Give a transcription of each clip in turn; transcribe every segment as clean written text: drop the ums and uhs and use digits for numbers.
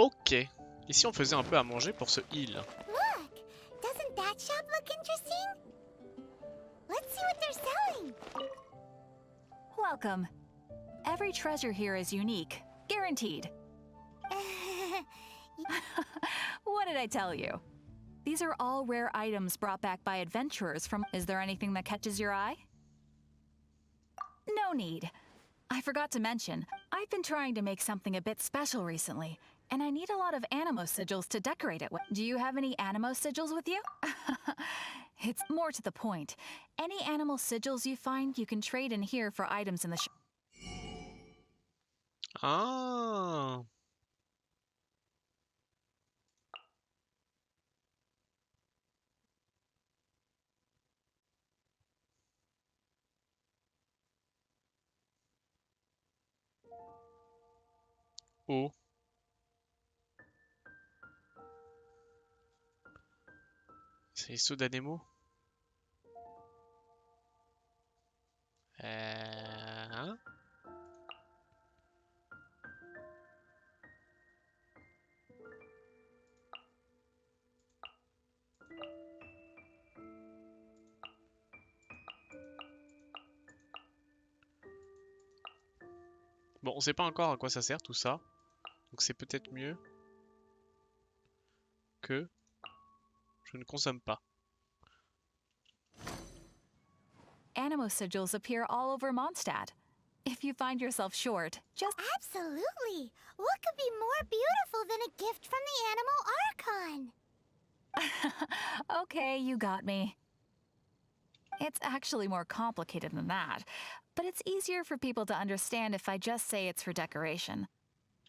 Ok. Et si on faisait un peu à manger pour ce heal? Look! Doesn't that shop look interesting? Let's see what they're selling! Welcome. Every treasure here is unique. Guaranteed. What did I tell you? These are all rare items brought back by adventurers from... Is there anything that catches your eye? No need. I forgot to mention, I've been trying to make something a bit special recently, and I need a lot of animo sigils to decorate it with. Do you have any animo sigils with you? It's more to the point. Any animal sigils you find, you can trade in here for items in the shop. Ah. Oh. C'est les sauts d'animaux. Hein? Bon, on sait pas encore à quoi ça sert tout ça. Donc c'est peut-être mieux que je ne consomme pas. Animo sigils appear all over Mondstadt. If you find yourself short, just... Absolutely! What could be more beautiful than a gift from the Animal Archon? Okay, you got me. It's actually more complicated than that, but it's easier for people to understand if I just say it's for decoration.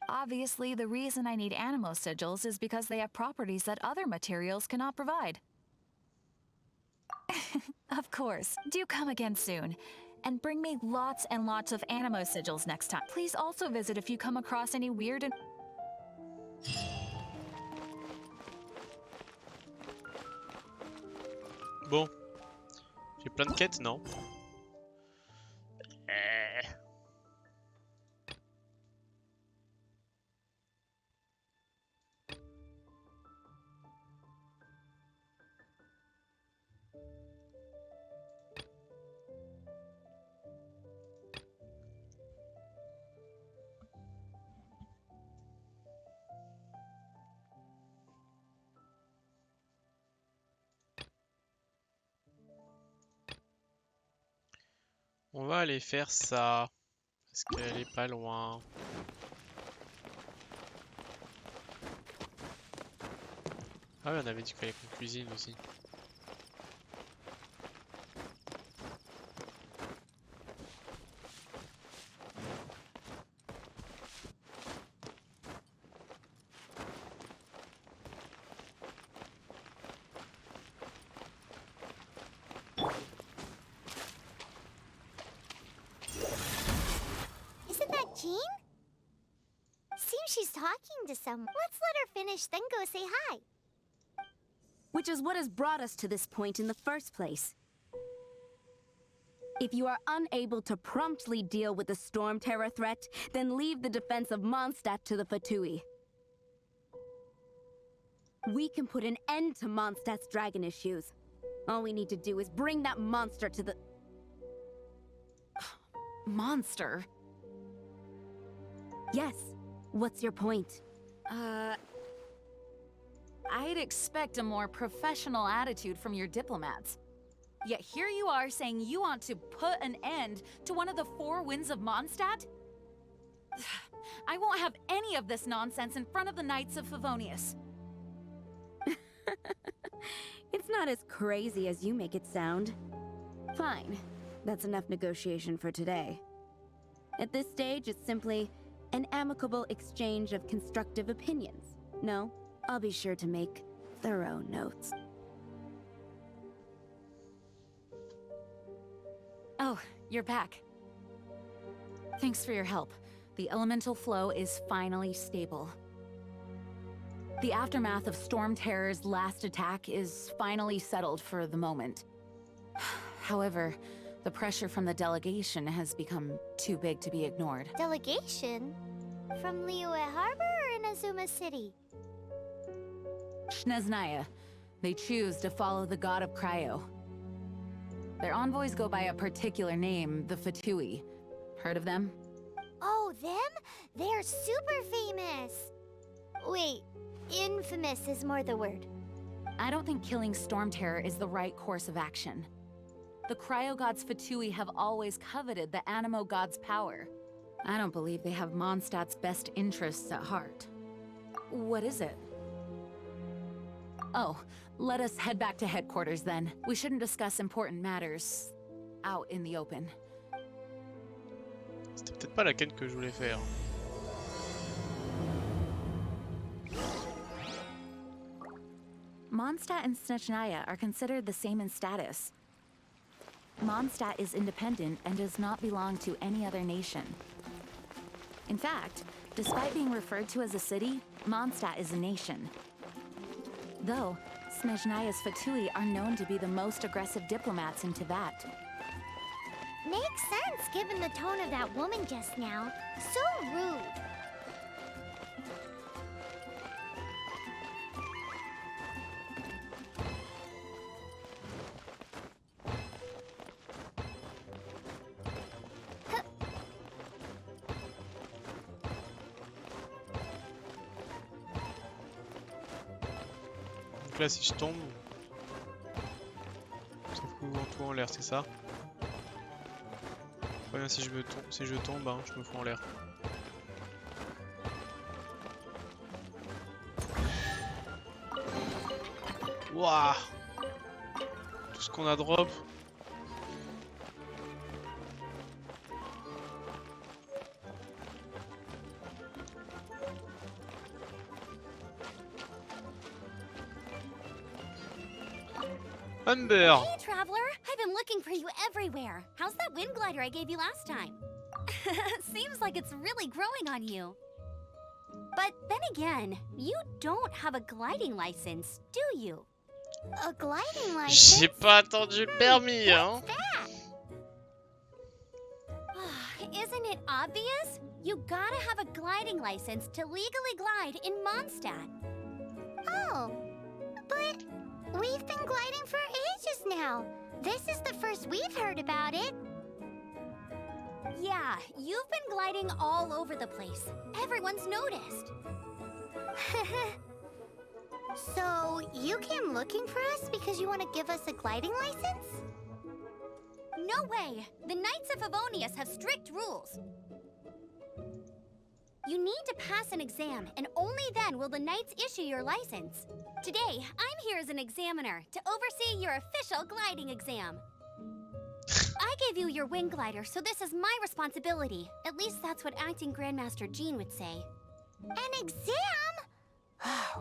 Obviously, the reason I need animo sigils is because they have properties that other materials cannot provide. Of course, do come again soon. And bring me lots and lots of animo sigils next time. Please also visit if you come across any weird and... Bon. J'ai plein de quêtes, non? On va aller faire ça. Parce qu'elle est pas loin. Ah oui, on avait dit qu'il fallait qu'on cuisine aussi. Isn't that Jean? Seems she's talking to someone. Let's let her finish, then go say hi. Which is what has brought us to this point in the first place. If you are unable to promptly deal with the storm terror threat, then leave the defense of Mondstadt to the Fatui. We can put an end to Mondstadt's dragon issues. All we need to do is bring that monster to the... Monster? Yes. What's your point? I'd expect a more professional attitude from your diplomats. Yet here you are saying you want to put an end to one of the four winds of Mondstadt? I won't have any of this nonsense in front of the Knights of Favonius. It's not as crazy as you make it sound. Fine. That's enough negotiation for today. At this stage, it's simply an amicable exchange of constructive opinions. No, I'll be sure to make thorough notes. Oh, you're back. Thanks for your help. The elemental flow is finally stable. The aftermath of Storm Terror's last attack is finally settled for the moment. However, the pressure from the delegation has become too big to be ignored. Delegation? From Liyue Harbor or in Inazuma City? Snezhnaya. They choose to follow the god of Cryo. Their envoys go by a particular name, the Fatui. Heard of them? Oh, them? They're super famous. Wait, infamous is more the word. I don't think killing Storm Terror is the right course of action. The Cryo God's Fatui have always coveted the Animo God's power. I don't believe they have Mondstadt's best interests at heart. What is it? Oh, let us head back to headquarters then. We shouldn't discuss important matters out in the open. C'était peut-être pas la quête que je voulais faire. Mondstadt and Snezhnaya are considered the same in status. Mondstadt is independent and does not belong to any other nation. In fact, despite being referred to as a city, Mondstadt is a nation. Though, Snezhnaya's Fatui are known to be the most aggressive diplomats in Teyvat. Makes sense given the tone of that woman just now. So rude. Donc là, si je tombe, ça fout tout en l'air, c'est ça? Pas bien si je tombe, hein, je me fous en l'air. Waouh! Tout ce qu'on a drop. Amber! Hey, traveler! I've been looking for you everywhere. How's that wind glider I gave you last time? Seems like it's really growing on you. But then again, you don't have a gliding license, do you? A gliding license? J'ai pas attendu le permis, hein? Isn't it obvious? You gotta have a gliding license to legally glide in Mondstadt. Oh, but we've been gliding for ages now. This is the first we've heard about it. Yeah, you've been gliding all over the place. Everyone's noticed. So, you came looking for us because you want to give us a gliding license? No way! The Knights of Favonius have strict rules. You need to pass an exam, and only then will the Knights issue your license. Today, I'm here as an examiner to oversee your official gliding exam. I gave you your wing glider, so this is my responsibility. At least that's what Acting Grandmaster Jean would say. An exam?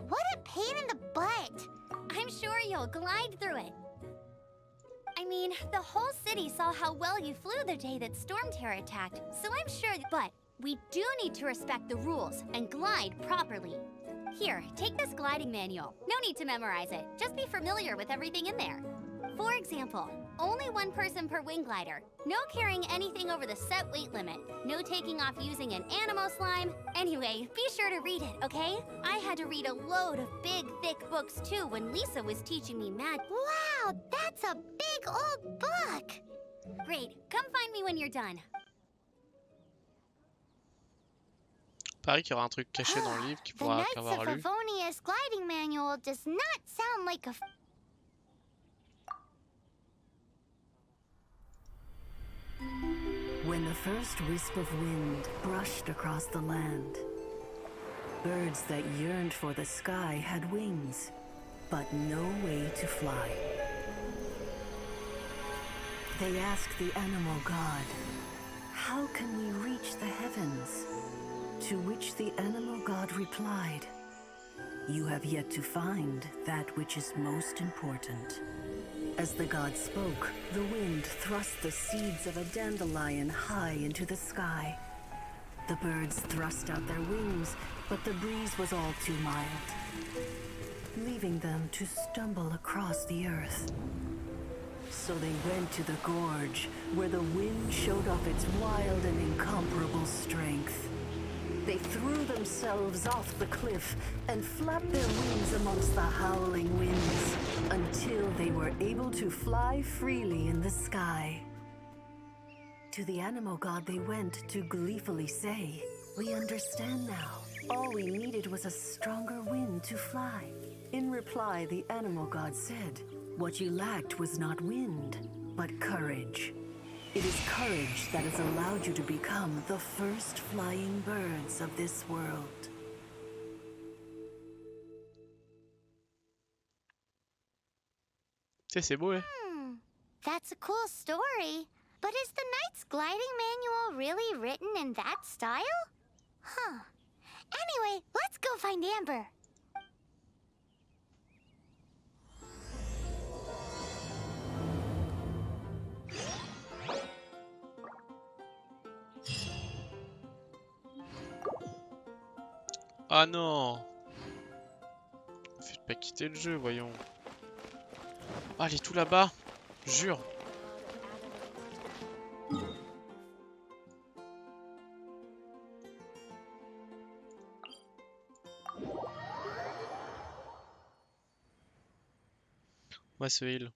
What a pain in the butt. I'm sure you'll glide through it. I mean, the whole city saw how well you flew the day that Storm Terror attacked, so I'm sure. But we do need to respect the rules and glide properly. Here, take this gliding manual. No need to memorize it. Just be familiar with everything in there. For example, only one person per wing glider. No carrying anything over the set weight limit. No taking off using an Animo slime. Anyway, be sure to read it, okay? I had to read a load of big, thick books too when Lisa was teaching me math. Wow, that's a big old book. Great, come find me when you're done. Pareil qu'il y aura un truc caché dans le livre qu'il The faudra Knights avoir of lu. Favonius gliding manual does not sound like a... When the first wisp of wind brushed across the land, birds that yearned for the sky had wings, but no way to fly. They asked the animal god, "How can we reach the heavens?" To which the animal god replied, "You have yet to find that which is most important." As the god spoke, the wind thrust the seeds of a dandelion high into the sky. The birds thrust out their wings, but the breeze was all too mild, leaving them to stumble across the earth. So they went to the gorge, where the wind showed off its wild and incomparable strength. They threw themselves off the cliff and flapped their wings amongst the howling winds until they were able to fly freely in the sky. To the animal god they went to gleefully say, "We understand now. All we needed was a stronger wind to fly." In reply, the animal god said, "What you lacked was not wind, but courage. It is courage that has allowed you to become the first flying birds of this world." C'est beau, hein? That's a cool story. But is the Knight's gliding manual really written in that style? Huh. Anyway, let's go find Amber. Ah non! Faites pas quitter le jeu, voyons. Ah, elle est tout là-bas! Jure! On va se heal.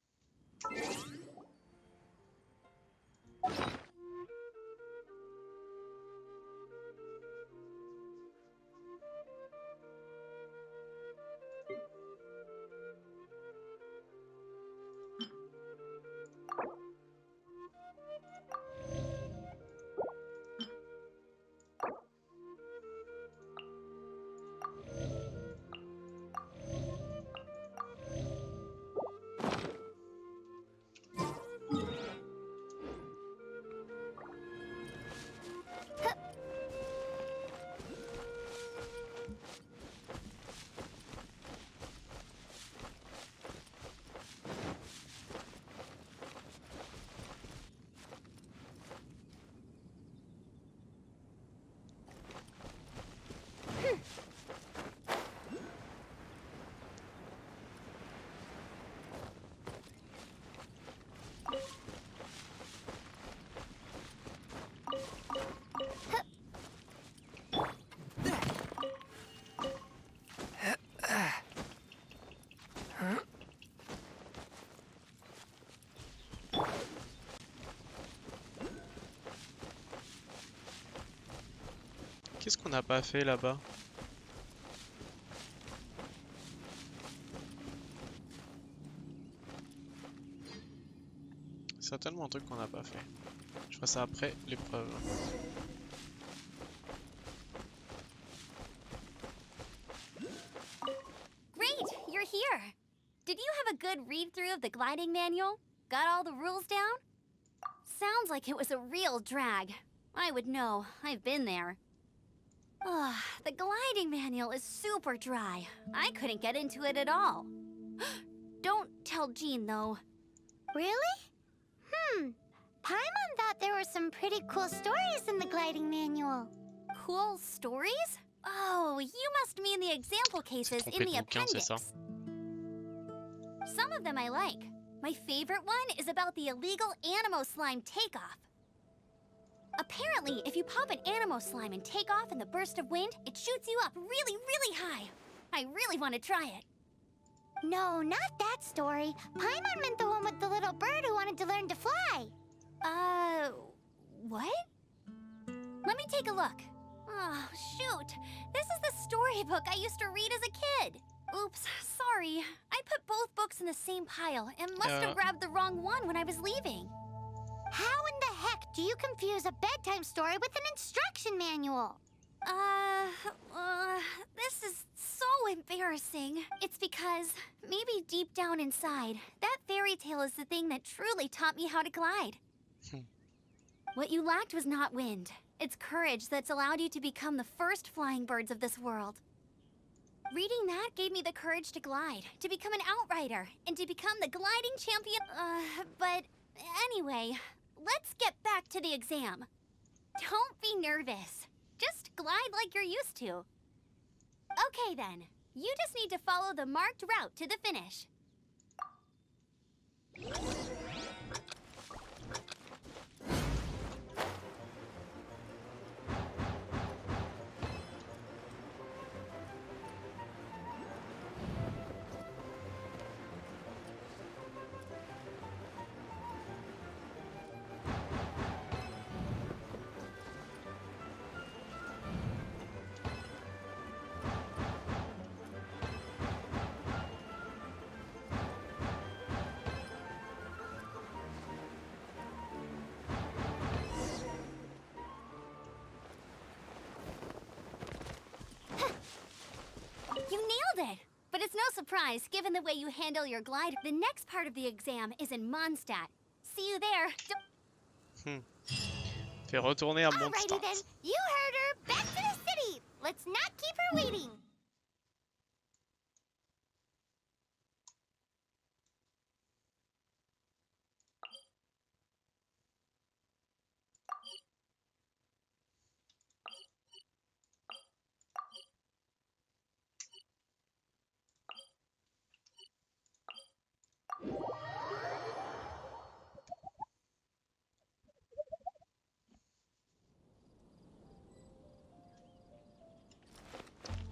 Qu'est-ce qu'on n'a pas fait là-bas? Certainement un truc qu'on n'a pas fait. Je ferai ça après l'épreuve. Great, you're here. Did you have a good read-through of the gliding manual? Got all the rules down? Sounds like it was a real drag. I would know. I've been there. The gliding manual is super dry. I couldn't get into it at all. Don't tell Jean, though. Really? Paimon thought there were some pretty cool stories in the gliding manual. Cool stories? Oh, you must mean the example cases in the appendix. Some of them I like. My favorite one is about the illegal Animo slime takeoff. Apparently, if you pop an Animo slime and take off in the burst of wind, it shoots you up really, really high. I really want to try it. No, not that story. Paimon meant the one with the little bird who wanted to learn to fly. What? Let me take a look. Oh, shoot. This is the storybook I used to read as a kid. Oops, sorry. I put both books in the same pile and must have grabbed the wrong one when I was leaving. How in the heck do you confuse a bedtime story with an instruction manual? This is so embarrassing. It's because maybe deep down inside, that fairy tale is the thing that truly taught me how to glide. What you lacked was not wind. It's courage that's allowed you to become the first flying birds of this world. Reading that gave me the courage to glide, to become an outrider, and to become the gliding champion. But anyway, let's get back to the exam. Don't be nervous. Just glide like you're used to. Okay then, you just need to follow the marked route to the finish. but it's no surprise given the way you handle your glide. The next part of the exam is in Mondstadt. See you there. Fais retourner à Alrighty then, Mondstadt. you heard her. Back to the city. Let's not keep her waiting.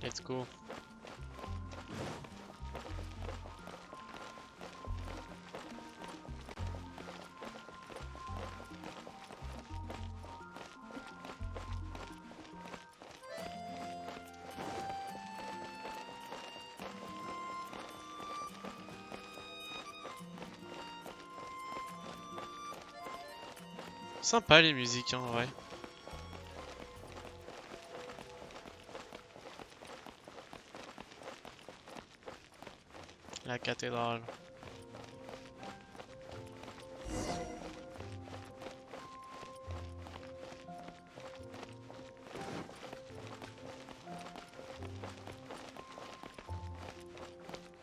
Let's go. Sympa les musiques hein, en vrai. La cathédrale.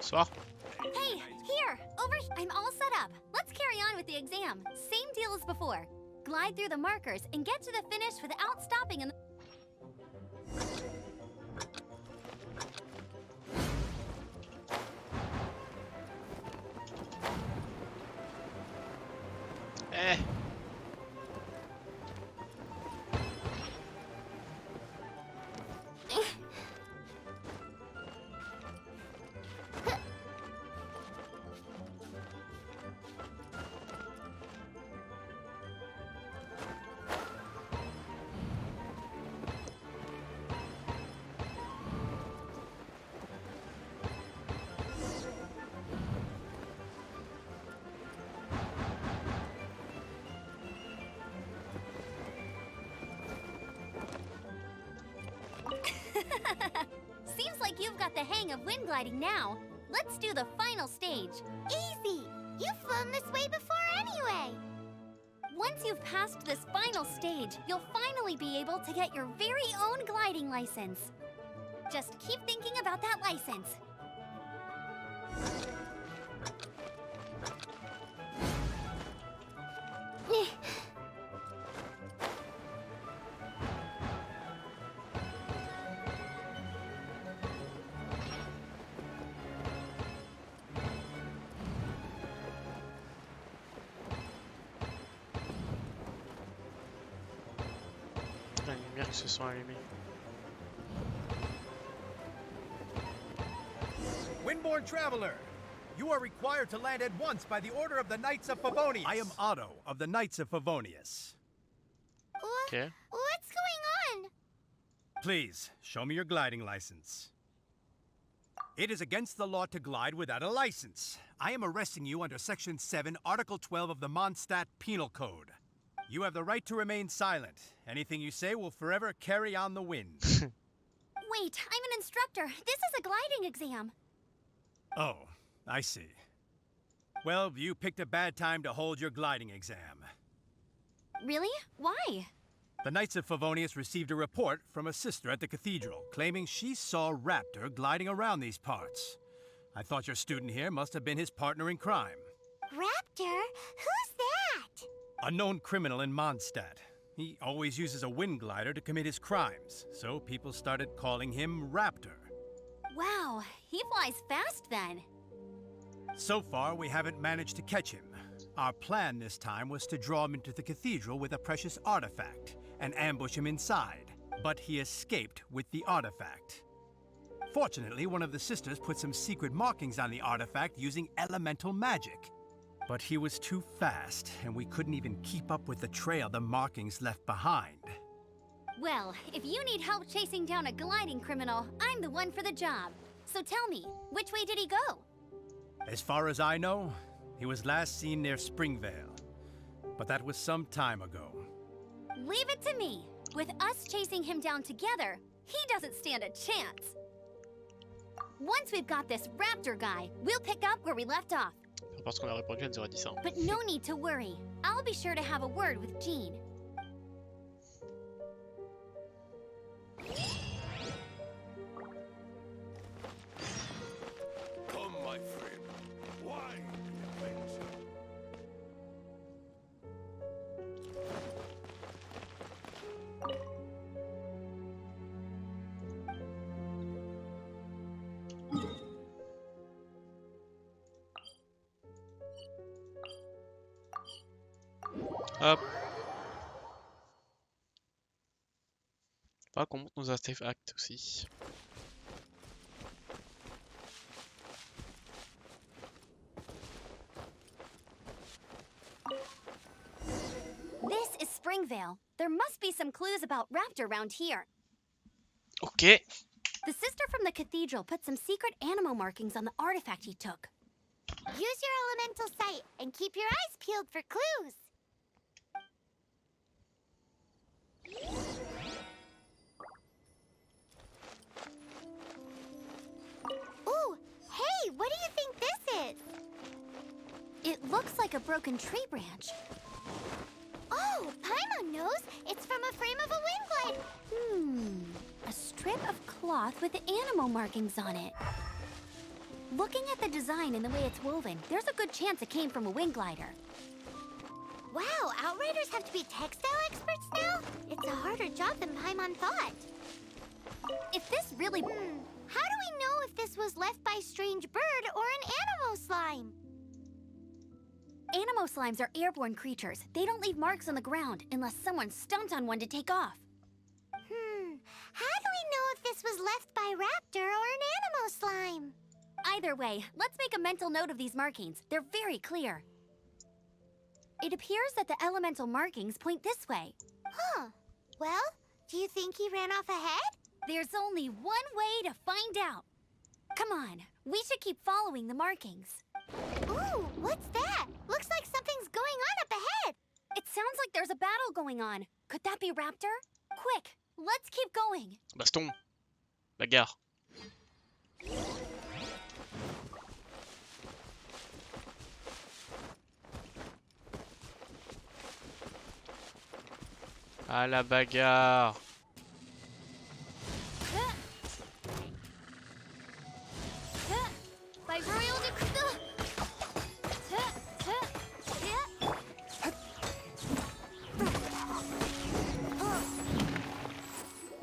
Soir. Hey, here, over. I'm all set up. Let's carry on with the exam. Same deal as before. Glide through the markers and get to the finish without stopping in the... Eh. Seems like you've got the hang of wind gliding now. Let's do the final stage. Easy. You've flown this way before anyway. Once you've passed this final stage, you'll finally be able to get your very own gliding license. Just keep thinking about that license. Les lumières qui se sont allumées. Windborne Traveler, you are required to land at once by the order of the Knights of Favonius. I am Otto of the Knights of Favonius. Ok. What's going on? Please, show me your gliding license. It is against the law to glide without a license. I am arresting you under Section 7, Article 12 of the Mondstadt Penal Code. You have the right to remain silent. Anything you say will forever carry on the wind. Wait, I'm an instructor. This is a gliding exam. Oh, I see. Well, you picked a bad time to hold your gliding exam. Really? Why? The Knights of Favonius received a report from a sister at the cathedral claiming she saw Raptor gliding around these parts. I thought your student here must have been his partner in crime. Raptor? Who's that? A known criminal in Mondstadt. He always uses a wind glider to commit his crimes, so people started calling him Raptor. Wow, he flies fast then. So far, we haven't managed to catch him. Our plan this time was to draw him into the cathedral with a precious artifact and ambush him inside, but he escaped with the artifact. Fortunately, one of the sisters put some secret markings on the artifact using elemental magic. But he was too fast, and we couldn't even keep up with the trail the markings left behind. Well, if you need help chasing down a gliding criminal, I'm the one for the job. So tell me, which way did he go? As far as I know, he was last seen near Springvale. But that was some time ago. Leave it to me. With us chasing him down together, he doesn't stand a chance. Once we've got this raptor guy, we'll pick up where we left off. Parce qu'on a répondu, elle nous aurait dit ça. But no need to worry. I'll be sure to have a word with Jean. Come, my friend. Why adventure? Hop. Pas qu'on monte nos artefacts aussi. This is Springvale. There must be some clues about raptor around here. Ok. The sister from the cathedral put some secret animal markings on the artifact he took. Use your elemental sight and keep your eyes peeled for clues. Ooh, hey, what do you think this is? It looks like a broken tree branch. Oh, Paimon knows. It's from a frame of a wind glide. A strip of cloth with animal markings on it. Looking at the design and the way it's woven, there's a good chance it came from a wing glider. Wow, Outriders have to be textile experts now? It's a harder job than Paimon thought. If this really... How do we know if this was left by strange bird or an animal slime? Animo slimes are airborne creatures. They don't leave marks on the ground unless someone stomped on one to take off. How do we know if this was left by raptor or an animal slime? Either way, let's make a mental note of these markings. They're very clear. It appears that the elemental markings point this way. Huh. Well, do you think he ran off ahead? There's only one way to find out. Come on, we should keep following the markings. Ooh, what's that? Looks like something's going on up ahead. It sounds like there's a battle going on. Could that be Raptor? Quick, let's keep going. Baston. Bagarre. À la bagarre. By royal decree.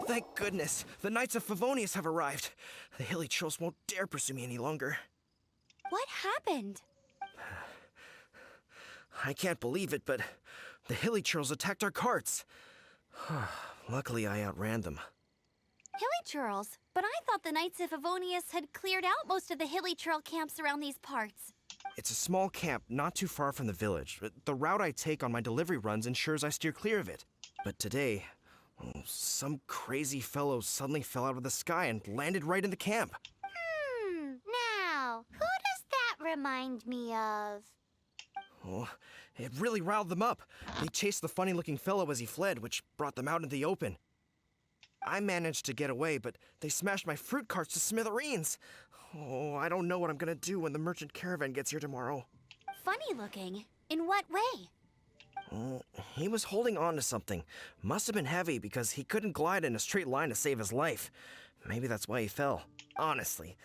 Thank goodness, the Knights of Favonius have arrived. The hilly trolls won't dare pursue me any longer. What happened? I can't believe it, but the hilly trolls attacked our carts. Luckily, I outran them. Hilly churls? But I thought the Knights of Favonius had cleared out most of the hilly churl camps around these parts. It's a small camp not too far from the village. The route I take on my delivery runs ensures I steer clear of it. But today, some crazy fellow suddenly fell out of the sky and landed right in the camp. Now, who does that remind me of? Oh, it really riled them up. They chased the funny-looking fellow as he fled, which brought them out into the open. I managed to get away, but they smashed my fruit carts to smithereens. Oh, I don't know what I'm gonna do when the merchant caravan gets here tomorrow. Funny looking? In what way? Oh, he was holding on to something. Must have been heavy because he couldn't glide in a straight line to save his life. Maybe that's why he fell. Honestly,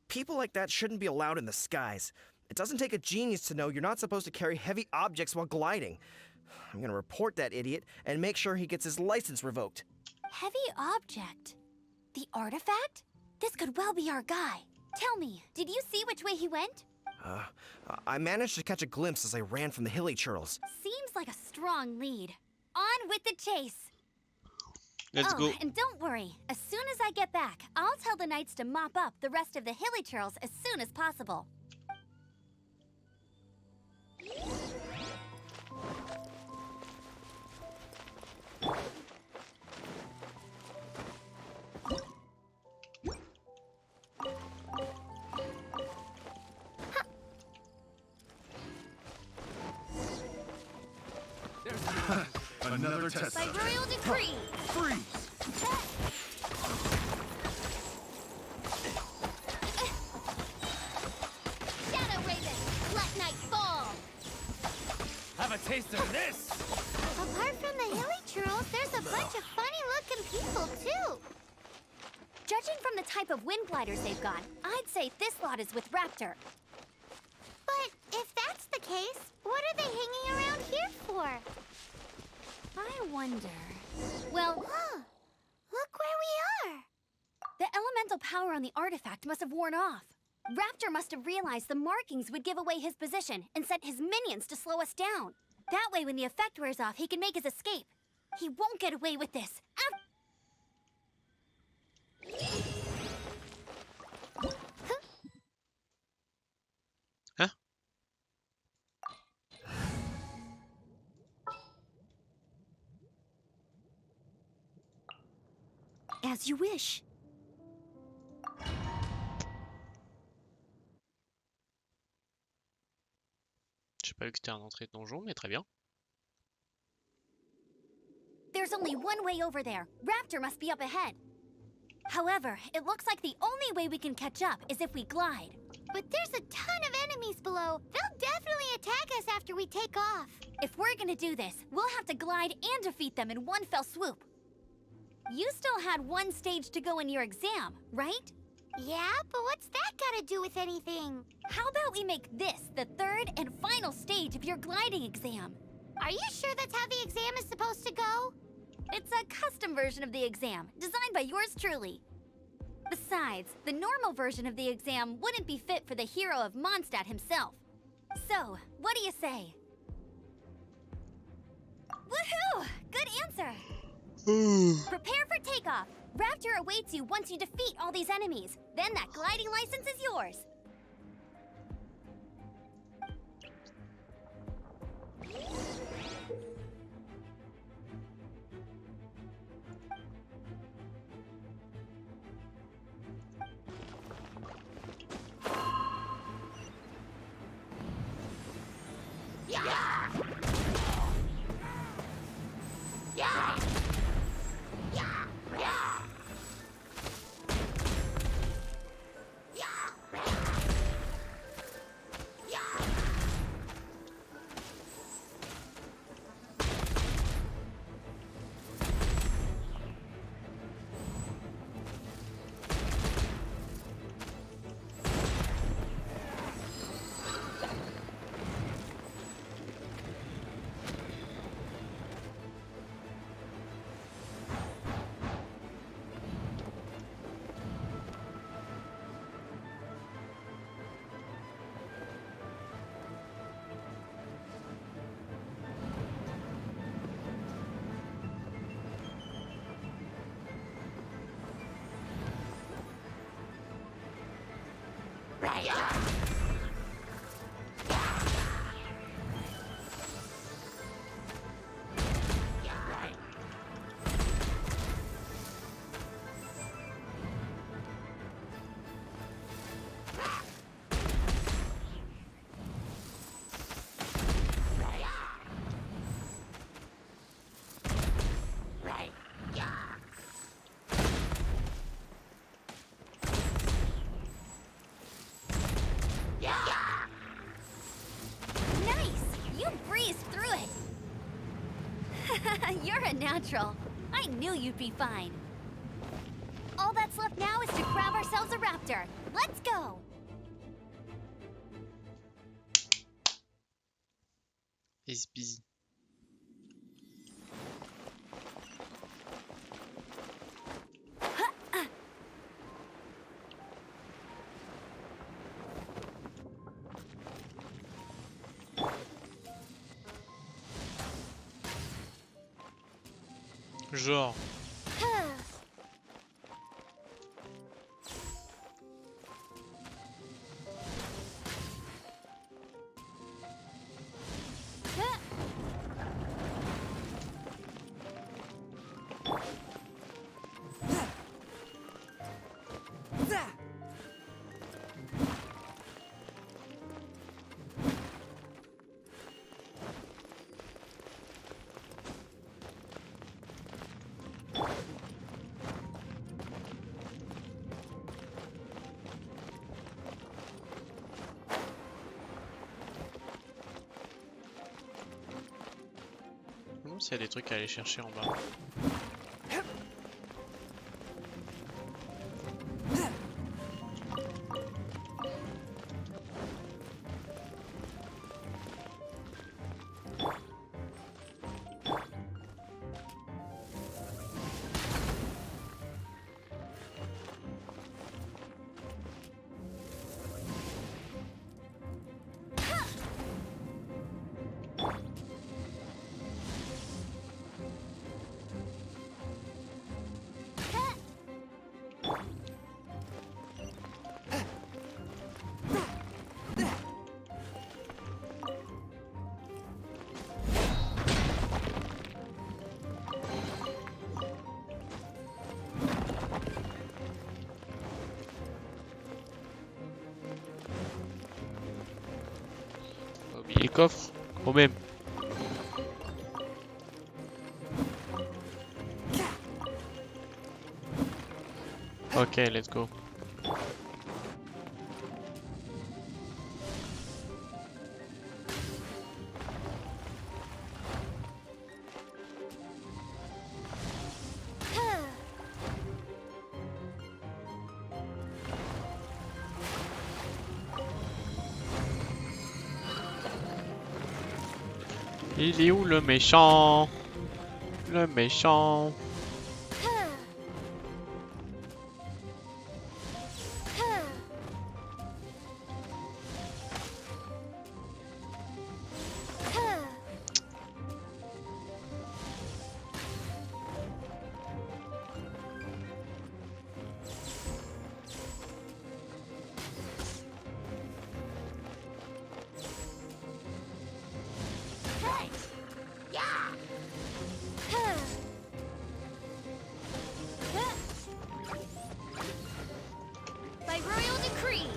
people like that shouldn't be allowed in the skies. It doesn't take a genius to know you're not supposed to carry heavy objects while gliding. I'm gonna report that idiot and make sure he gets his license revoked. Heavy object? The artifact? This could well be our guy. Tell me, did you see which way he went? I managed to catch a glimpse as I ran from the hilly churls. Seems like a strong lead. On with the chase. Let's go. And don't worry. As soon as I get back, I'll tell the knights to mop up the rest of the hilly churls as soon as possible. Another test. By royal decree. Freeze! taste of this! Apart from the hilly churls, there's a bunch of funny-looking people, too. Judging from the type of wind gliders they've got, I'd say this lot is with Raptor. But if that's the case, what are they hanging around here for? I wonder... Well, Huh. Look where we are. the elemental power on the artifact must have worn off. Raptor must have realized the markings would give away his position and sent his minions to slow us down. That way, when the effect wears off, he can make his escape. He won't get away with this. Hein? As you wish. Je sais pas vu que c'était un entrée de donjon, mais très bien. There's only one way over there. Raptor must be up ahead. However, it looks like the only way we can catch up is if we glide. But there's a ton of enemies below. They'll definitely attack us after we take off. If we're gonna do this, we'll have to glide and defeat them in one fell swoop. You still had one stage to go in your exam, right? Yeah, but what's that got to do with anything? How about we make this the third and final stage of your gliding exam? Are you sure that's how the exam is supposed to go? It's a custom version of the exam, designed by yours truly. Besides, the normal version of the exam wouldn't be fit for the hero of Mondstadt himself. So, what do you say? Woohoo! Good answer! Prepare for takeoff. Raptor awaits you once you defeat all these enemies. Then that gliding license is yours. You're a natural. I knew you'd be fine. All that's left now is to grab ourselves a raptor. Let's go! Easy peasy. Genre. demande s'il y a des trucs à aller chercher en bas. Pas oublier les coffres, quand même. Ok, let's go. Il est où le méchant? Le méchant. By royal decree.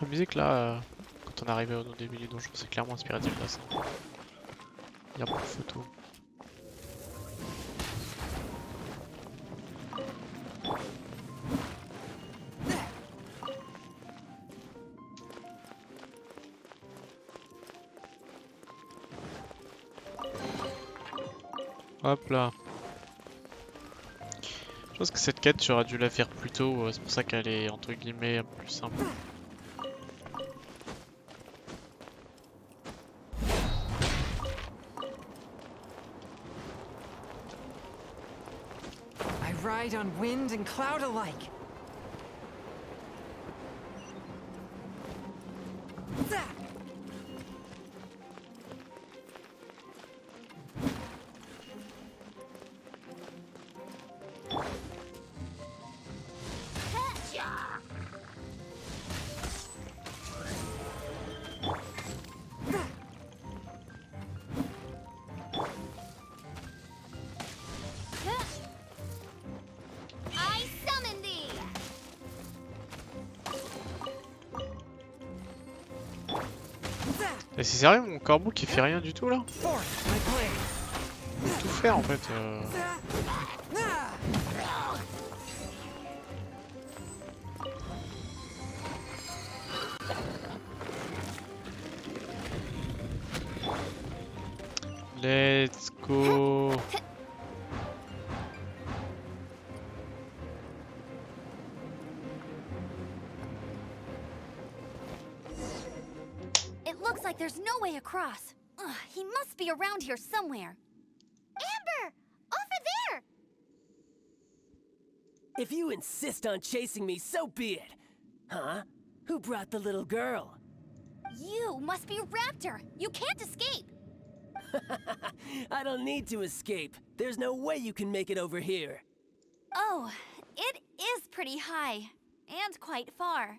La musique là, quand on est arrivé au début du donjon, c'est clairement inspiré de Zelda ça. Il y a beaucoup de photos. Hop là. Je pense que cette quête, j'aurais dû la faire plus tôt, c'est pour ça qu'elle est entre guillemets plus simple. I ride on wind and cloud alike. I summon thee. Et c'est sérieux mon corbeau qui fait rien du tout là? Forth my blade. Il peut tout faire en fait. Let's go. It looks like there's no way across. Ugh, he must be around here somewhere. Amber! Over there! If you insist on chasing me, so be it. Huh? Who brought the little girl? You must be Raptor. You can't escape. I don't need to escape. There's no way you can make it over here. Oh, it is pretty high. And quite far.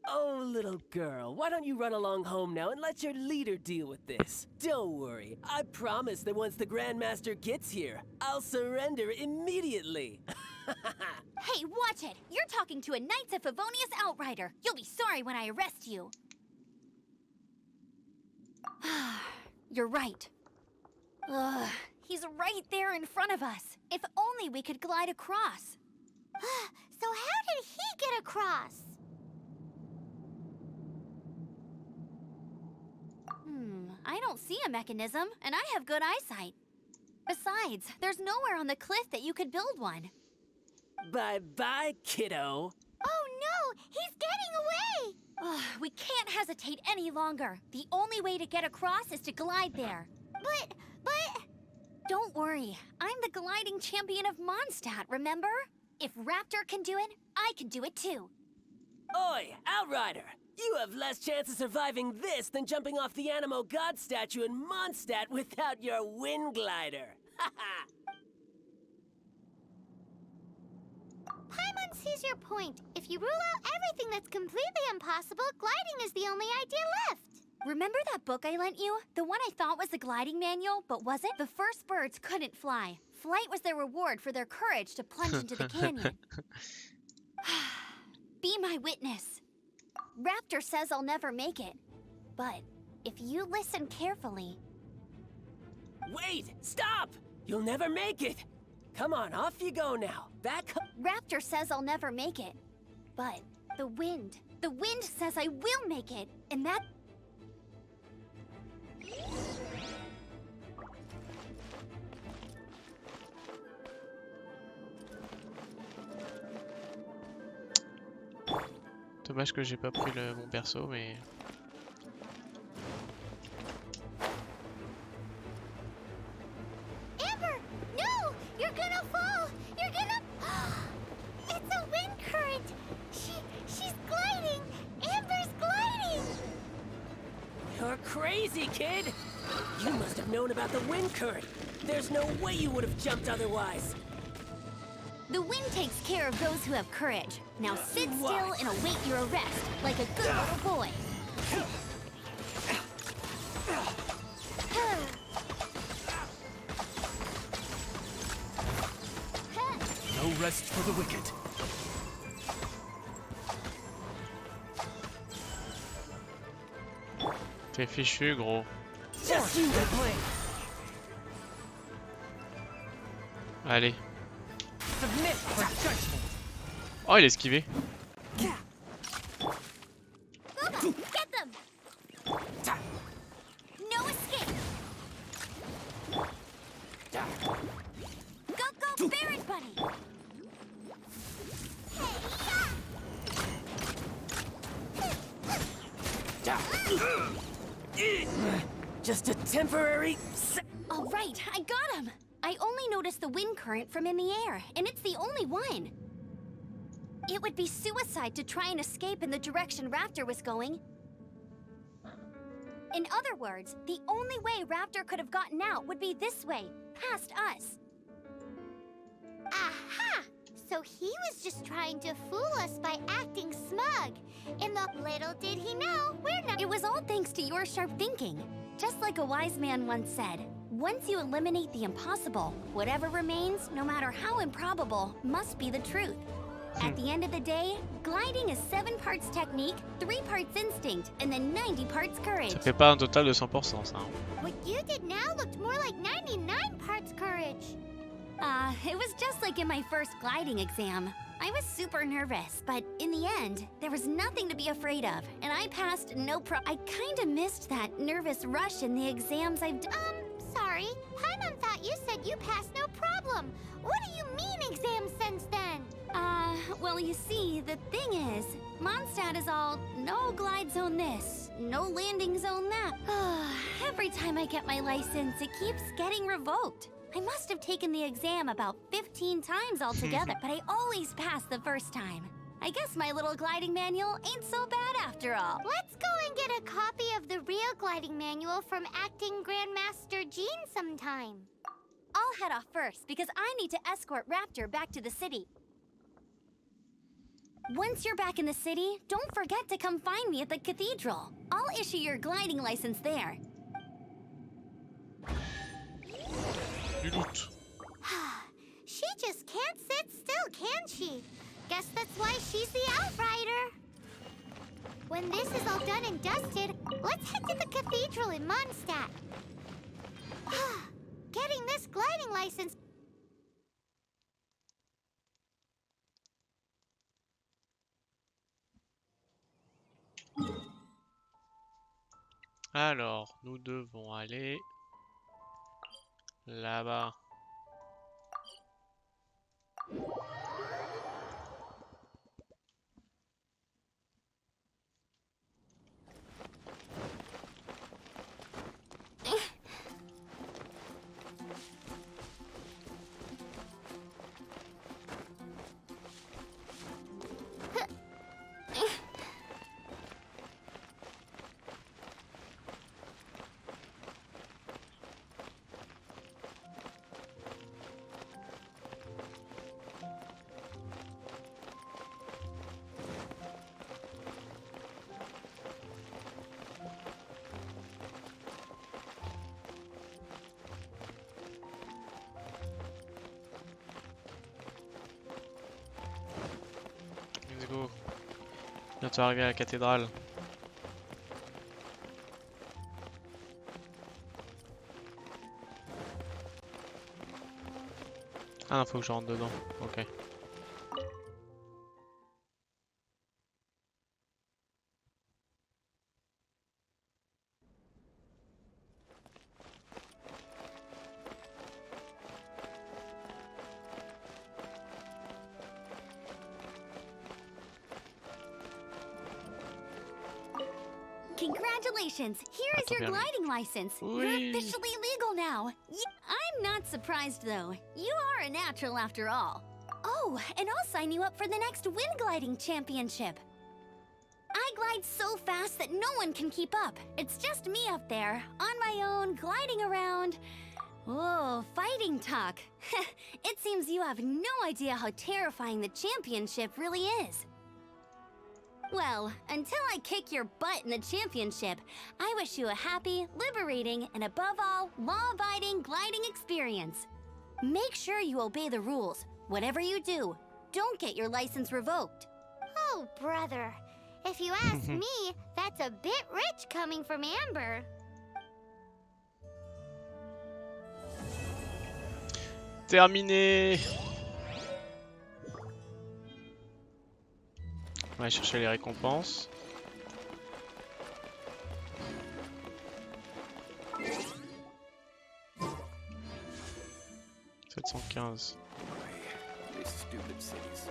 Oh, little girl, why don't you run along home now and let your leader deal with this? Don't worry, I promise that once the Grandmaster gets here, I'll surrender immediately. Hey, watch it! You're talking to a Knights of Favonius outrider. You'll be sorry when I arrest you. You're right. Ugh, he's right there in front of us. If only we could glide across. So how did he get across? I don't see a mechanism, and I have good eyesight. Besides, there's nowhere on the cliff that you could build one. Bye-bye, kiddo. Oh no! He's getting away! Ugh, we can't hesitate any longer. The only way to get across is to glide there. But... Don't worry, I'm the gliding champion of Mondstadt, remember? If Raptor can do it, I can do it too. Oi, Outrider! You have less chance of surviving this than jumping off the Animo God statue in Mondstadt without your wind glider. Haha! Paimon sees your point. If you rule out everything that's completely impossible, gliding is the only idea left. Remember that book I lent you? The one I thought was the gliding manual, but wasn't? The first birds couldn't fly. Flight was their reward for their courage to plunge into the canyon. Be my witness. Raptor says I'll never make it. But if you listen carefully... Wait! Stop! You'll never make it! Come on, off you go now. Back up. Raptor says I'll never make it. But the wind says I will make it. And that... Dommage que j'ai pas pris mon perso, mais... Amber! No! You're gonna fall! You're gonna... It's a wind current! She's gliding! Amber's gliding! You're crazy, kid! You must have known about the wind current. There's no way you would have jumped otherwise. The wind takes care of those who have courage. Now sit still and await your arrest, like a good little boy. No rest for the wicked. T'es fichu, gros. Just you to blame. Allez. Submit for judgment. Oh, il a esquivé. Booba, get them! No escape! Go, Barrett Bunny! Just a temporary... All right, I got him! I only noticed the wind current from in the air, and it's the only one. It would be suicide to try and escape in the direction Raptor was going. In other words, the only way Raptor could have gotten out would be this way, past us. Aha! So he was just trying to fool us by acting smug. And little did he know, we're not— It was all thanks to your sharp thinking. Just like a wise man once said, once you eliminate the impossible, whatever remains, no matter how improbable, must be the truth. At the end of the day, gliding is 7 parts technique, 3 parts instinct, and then 90 parts courage. Ça fait pas un total de 100%, ça. Hein. What you did now looked more like 99 parts courage. It was just like in my first gliding exam. I was super nervous, but in the end, there was nothing to be afraid of, and I passed no I kinda missed that nervous rush in the exams I've done. Sorry. Paimon thought you said you passed no problem. What do you mean exam sense then? Well, you see, the thing is, Mondstadt is all no glide zone this, no landing zone that. Every time I get my license, it keeps getting revoked. I must have taken the exam about 15 times altogether, but I always pass the first time. I guess my little gliding manual ain't so bad after all. Let's go and get a copy of the real gliding manual from acting Grandmaster Jean sometime. I'll head off first because I need to escort Raptor back to the city. Once you're back in the city, don't forget to come find me at the cathedral. I'll issue your gliding license there. Du doute. She just can't sit still, can she? Guess that's why she's the Outrider. When this is all done and dusted, let's head to the cathedral in Mondstadt. Getting this gliding license. Alors, nous devons aller là-bas. Let's go. Bientôt arrivé à la cathédrale. Ah non, faut que je rentre dedans. Ok. Congratulations! Here is Attends, your permis. gliding license. You're Oui. officially legal now. I'm not surprised though. You are a natural after all. Oh, and I'll sign you up for the next wind gliding championship. I glide so fast that no one can keep up. It's just me up there, on my own, gliding around. Oh, fighting talk. It seems you have no idea how terrifying the championship really is. Well, until I kick your butt in the championship, I wish you a happy, liberating, and above all, law-abiding gliding experience. Make sure you obey the rules. Whatever you do, don't get your license revoked. Oh, brother. If you ask me, that's a bit rich coming from Amber. Terminé. On va aller chercher les récompenses. « 715. These stupid cities.